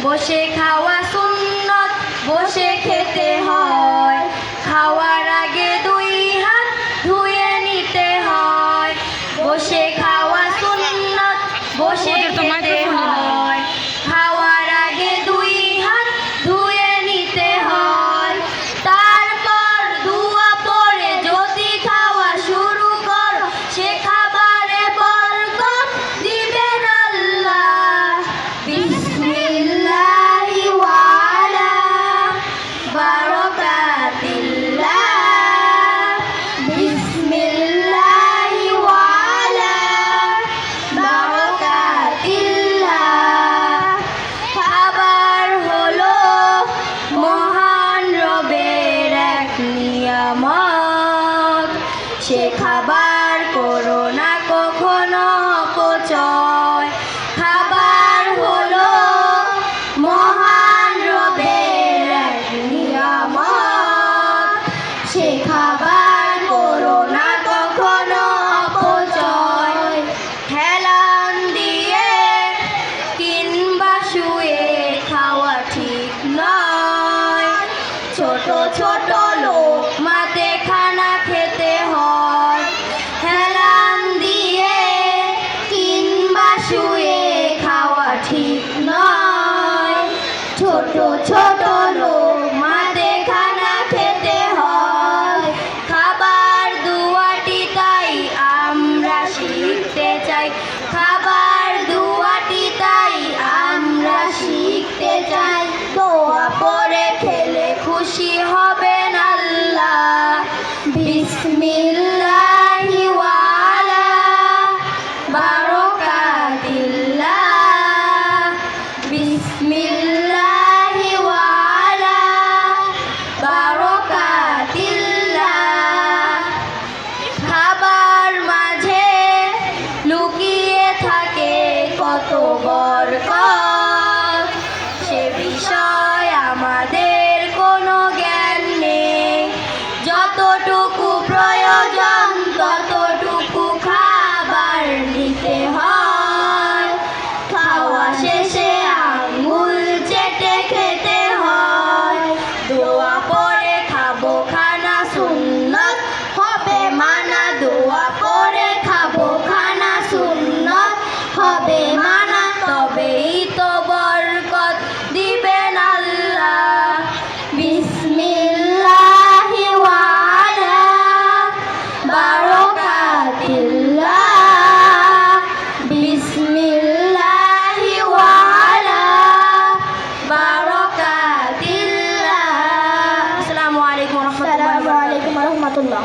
বসে খাওয়া সুন্নত, বসে খেতে হয়। খাওয়ার আগে 2 হাত ধুয়ে নিতে হয়। বসে খাওয়া সুন্নত, বসে খেতে হয়। খাওয়ার আগে 2 হাত ধুয়ে নিতে হয়। তারপর দোয়া পড়ে যদি খাওয়া শুরু করো, সে খাবারে বরকত দিবেন আল্লাহ। বিসমিল্লাহি ওয়া আলা বারাকাতিল্লাহ। বিসমিল্লাহি ওয়া আলা বারাকাতিল্লাহ। খাবার হলো মহান রবের এক নিয়ামত। সে খাবার করো না কখনো অপচয়। খাবার হলো মহান রবের এক নিয়ামত। সে খাবার করো না কখনো অপচয়। হেলান দিয়ে কিংবা শুয়ে খাওয়া ঠিক নয়। ছোট ছোট লোকমাতে খানা খেতে হয়। হেলান দিয়ে কিংবা শুয়ে খাওয়া ঠিক নয়। ছোট ছোট লোকমাতে খানা খেতে হয়। খাবার দুয়াটি তাই আমরা শিখতে চাই। খাবার দুয়াটি তাই আমরা শিখতে চাই। দোয়া পড়ে খেলে খুশি হবেন আল্লাহ। বিসমিল্লাহি ওয়া আলা বারাকাতিল্লাহ। বিসমিল্লাহি ওয়া আলা বারাকাতিল্লাহ। খাবার মাঝে লুকিয়ে থাকে কত বরকত, সে বিষয় আমাদের কোনো জ্ঞান নেই। যতটুকু প্রয়োজন ততটুকু খাবার নিতে হয়। খাওয়া শেষে আঙ্গুল চেটে খেতে হয়। দোয়া পড়ে খাবো খানা সুন্নত হবে মানা। দোয়া পড়ে খাবো খানা সুন্নত হবে মানা। তবেই তো বরকত দিবেন আল্লাহ। বিসমিল্লাহি ওয়া আলা বারাকাতিল্লাহ। বিসমিল্লাহি ওয়া আলা বারাকাতিল্লাহ। আসসালামু আলাইকুম ওয়া রাহমাতুল্লাহ।